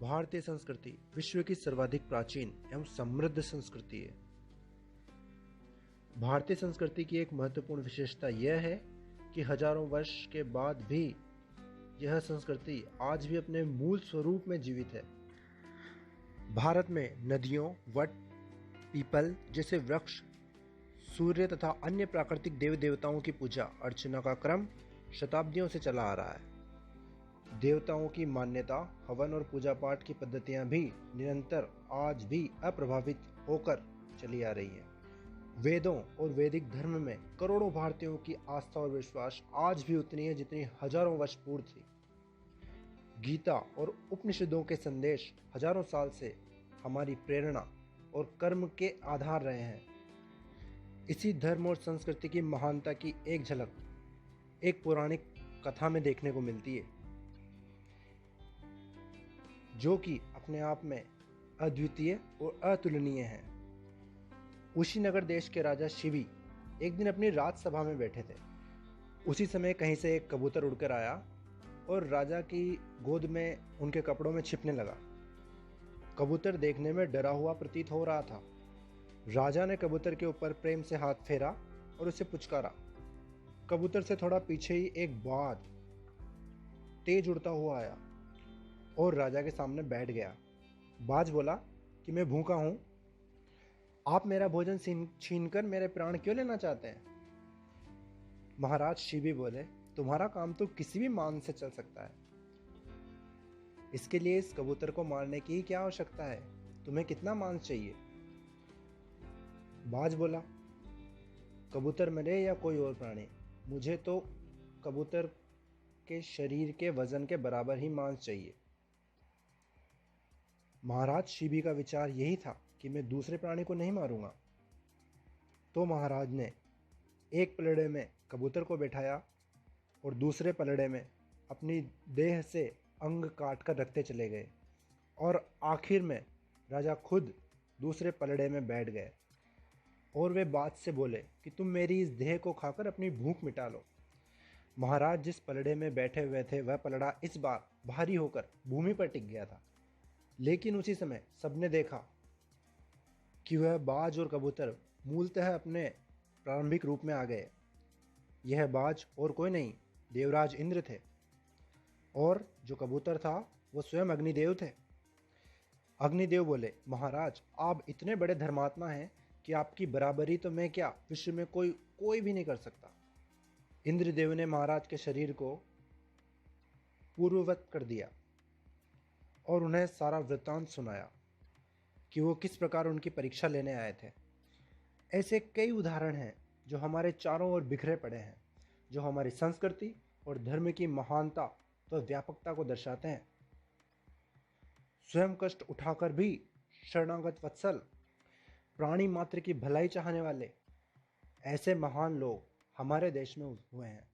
भारतीय संस्कृति विश्व की सर्वाधिक प्राचीन एवं समृद्ध संस्कृति है। भारतीय संस्कृति की एक महत्वपूर्ण विशेषता यह है कि हजारों वर्ष के बाद भी यह संस्कृति आज भी अपने मूल स्वरूप में जीवित है। भारत में नदियों, वट, पीपल जैसे वृक्ष, सूर्य तथा अन्य प्राकृतिक देवी देवताओं की पूजा अर्चना का क्रम शताब्दियों से चला आ रहा है। देवताओं की मान्यता, हवन और पूजा पाठ की पद्धतियां भी निरंतर आज भी अप्रभावित होकर चली आ रही हैं। वेदों और वैदिक धर्म में करोड़ों भारतीयों की आस्था और विश्वास आज भी उतनी है जितनी हजारों वर्ष पूर्व थी। गीता और उपनिषदों के संदेश हजारों साल से हमारी प्रेरणा और कर्म के आधार रहे हैं। इसी धर्म और संस्कृति की महानता की एक झलक एक पौराणिक कथा में देखने को मिलती है, जो कि अपने आप में अद्वितीय और अतुलनीय है। कुशीनगर देश के राजा शिवी एक दिन अपनी राजसभा में बैठे थे। उसी समय कहीं से एक कबूतर उड़कर आया और राजा की गोद में उनके कपड़ों में छिपने लगा। कबूतर देखने में डरा हुआ प्रतीत हो रहा था। राजा ने कबूतर के ऊपर प्रेम से हाथ फेरा और उसे पुचकारा। कबूतर से थोड़ा पीछे ही एक बाज तेज उड़ता हुआ आया और राजा के सामने बैठ गया। बाज बोला कि मैं भूखा हूं, आप मेरा भोजन छीनकर मेरे प्राण क्यों लेना चाहते हैं? महाराज शिवी बोले, तुम्हारा काम तो किसी भी मान से चल सकता है, इसके लिए इस कबूतर को मारने की क्या आवश्यकता है? तुम्हें कितना मांस चाहिए? बाज बोला, कबूतर मरे या कोई और प्राणी, मुझे तो कबूतर के शरीर के वजन के बराबर ही मांस चाहिए। महाराज शिवी का विचार यही था कि मैं दूसरे प्राणी को नहीं मारूंगा। तो महाराज ने एक पलड़े में कबूतर को बैठाया और दूसरे पलड़े में अपनी देह से अंग काट कर रखते चले गए और आखिर में राजा खुद दूसरे पलड़े में बैठ गए और वे बात से बोले कि तुम मेरी इस देह को खाकर अपनी भूख मिटा लो। महाराज जिस पलड़े में बैठे हुए थे वह पलड़ा इस बार भारी होकर भूमि पर टिक गया था, लेकिन उसी समय सबने देखा कि वह बाज और कबूतर मूलतः अपने प्रारंभिक रूप में आ गए। यह बाज और कोई नहीं, देवराज इंद्र थे और जो कबूतर था वो स्वयं अग्निदेव थे। अग्निदेव बोले, महाराज आप इतने बड़े धर्मात्मा हैं कि आपकी बराबरी तो मैं क्या विश्व में कोई भी नहीं कर सकता। इंद्रदेव ने महाराज के शरीर को पूर्ववत कर दिया और उन्हें सारा वृत्तांत सुनाया कि वो किस प्रकार उनकी परीक्षा लेने आए थे। ऐसे कई उदाहरण हैं जो हमारे चारों ओर बिखरे पड़े हैं, जो हमारी संस्कृति और धर्म की महानता तो व्यापकता को दर्शाते हैं। स्वयं कष्ट उठाकर भी शरणागत वत्सल, प्राणी मात्र की भलाई चाहने वाले ऐसे महान लोग हमारे देश में हुए हैं।